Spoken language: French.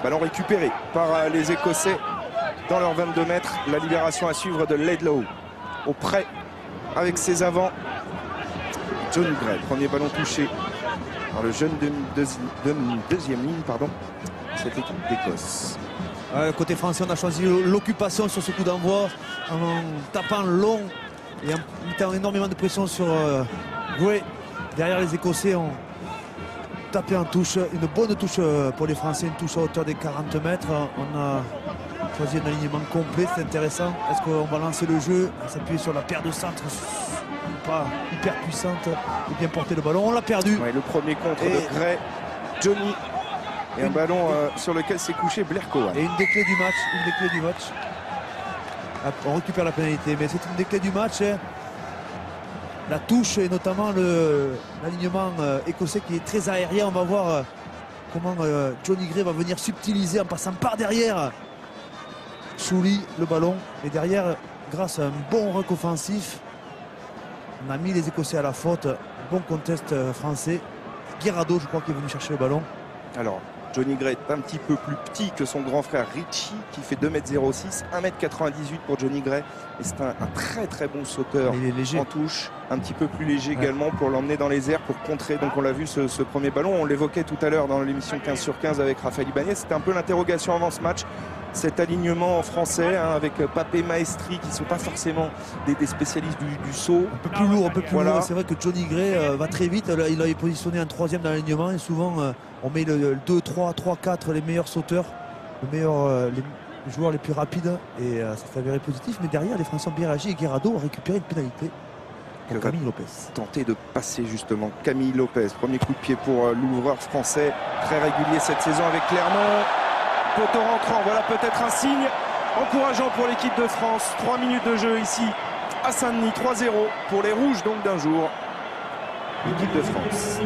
Ballon récupéré par les Écossais dans leurs 22 mètres. La libération à suivre de Laidlaw. Au près avec ses avants. Johnny Gray, premier ballon touché par le jeune deuxième ligne, pardon, cette équipe d'Écosse. Côté français, on a choisi l'occupation sur ce coup d'envoi en tapant long et en mettant énormément de pression sur Gray. Derrière, les Écossais ont tapé en touche, une bonne touche pour les Français, une touche à hauteur des 40 mètres. On a choisi un alignement complet, c'est intéressant. Est-ce qu'on va lancer le jeu, s'appuyer sur la paire de centre, pas hyper puissante, et bien porter le ballon? On l'a perdu. Ouais, le premier contre de Gray, Johnny. Et un ballon sur lequel s'est couché Blair Cowan. Et une des clés du match, on récupère la pénalité, mais c'est une des clés du match. La touche et notamment l'alignement écossais qui est très aérien. On va voir comment Johnny Gray va venir subtiliser en passant par derrière Chouli le ballon. Et derrière, grâce à un bon ruck offensif, on a mis les Écossais à la faute. Bon contest français. Guerrado, je crois, qui est venu chercher le ballon. Alors, Johnny Gray est un petit peu plus petit que son grand frère Richie, qui fait 2,06 m, 1,98 m pour Johnny Gray. Et c'est un très très bon sauteur en touche, un petit peu plus léger également pour l'emmener dans les airs, pour contrer. Donc on l'a vu ce premier ballon, on l'évoquait tout à l'heure dans l'émission 15 sur 15 avec Raphaël Ibanez. C'était un peu l'interrogation avant ce match. Cet alignement en français avec Papé, Maestri qui ne sont pas forcément des spécialistes du saut. Un peu plus lourd, un peu plus lourd. C'est vrai que Johnny Gray va très vite. Là, il est positionné en troisième dans l'alignement et souvent on met le 2, 3, 3, 4, les meilleurs sauteurs, les joueurs les plus rapides et ça s'est avéré positif. Mais derrière, les Français ont bien réagi et Guerrado a récupéré une pénalité pour Camille Lopez. Tenter de passer justement Camille Lopez. Premier coup de pied pour l'ouvreur français, très régulier cette saison avec Clermont. Poteau rentrant, voilà peut-être un signe encourageant pour l'équipe de France. 3 minutes de jeu ici à Saint-Denis, 3-0 pour les Rouges donc d'un jour. L'équipe de France.